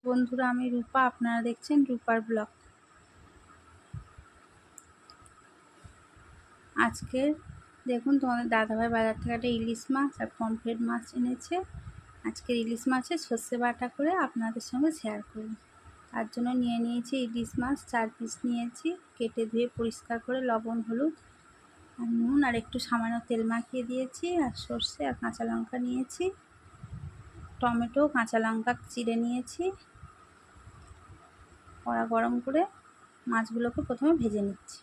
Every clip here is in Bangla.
বন্ধুরা, আমি রূপা, আপনারা দেখছেন রূপার ব্লগ। আজকে দেখুন, তোমাদের দাদাভাই বাজার থেকে একটা ইলিশ মাছ আর পমফ্রেট মাছ এনেছে। আজকের ইলিশ মাছের সর্ষে বাটা করে আপনাদের সঙ্গে শেয়ার করব। তার জন্য নিয়ে নিয়েছি ইলিশ মাছ 4 পিস নিয়েছি, কেটে ধুয়ে পরিষ্কার করে লবণ, হলুদ আর নুন আর একটু সামান্য তেল মাখিয়ে দিয়েছি। আর সর্ষে আর কাঁচা লঙ্কা নিয়েছি, টমেটো, কাঁচা লঙ্কা চিড়ে নিয়েছি। কড়া গরম করে মাছগুলোকে প্রথমে ভেজে নিচ্ছি।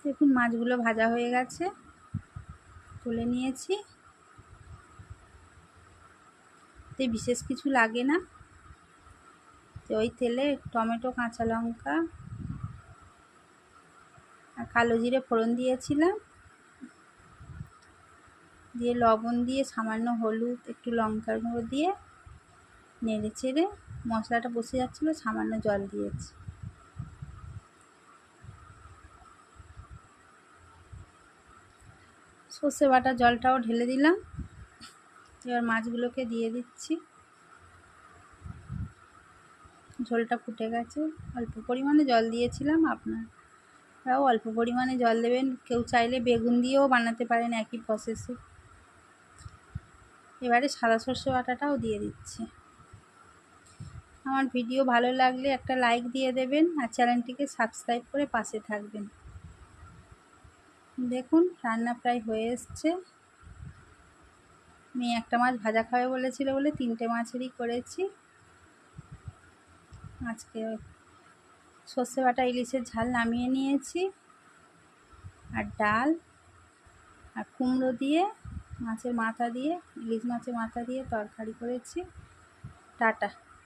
দেখুন, মাছগুলো ভাজা হয়ে গেছে, তুলে নিয়েছি। তো বিশেষ কিছু লাগে না, তো ওই তেলে টমেটো, কাঁচা লঙ্কা আর কালো জিরে ফোড়ন দিয়েছিলাম, দিয়ে লবণ দিয়ে সামান্য হলুদ, একটু লঙ্কার গুঁড়ো দিয়ে নেড়ে চেড়ে মশলাটা বসে যাচ্ছিলো, সামান্য জল দিয়েছি। সর্ষে বাটা জলটাও ঢেলে দিলাম। এবার মাছগুলোকে দিয়ে দিচ্ছি। ঝোলটা ফুটে গেছে, অল্প পরিমাণে জল দিয়েছিলাম, আপনারাও অল্প পরিমাণে জল দেবেন। কেউ চাইলে বেগুন দিয়েও বানাতে পারেন একই প্রসেসে। এবারে সাদা সর্ষে বাটাটাও দিয়ে দিচ্ছি। আমার ভিডিও ভালো লাগলে একটা লাইক দিয়ে দেবেন আর চ্যানেলটিকে সাবস্ক্রাইব করে পাশে থাকবেন। দেখুন, রান্না প্রায় হয়ে এসছে। মেয়ে একটা মাছ ভাজা খাবে বলেছিল বলে 3টে মাছেরই করেছি। আজকে সর্ষে বাটা ইলিশের ঝাল নামিয়ে নিয়েছি, আর ডাল আর কুমড়ো দিয়ে মাছের মাথা দিয়ে, ইলিশ মাছের মাথা দিয়ে তরকারি করেছি। টাটা।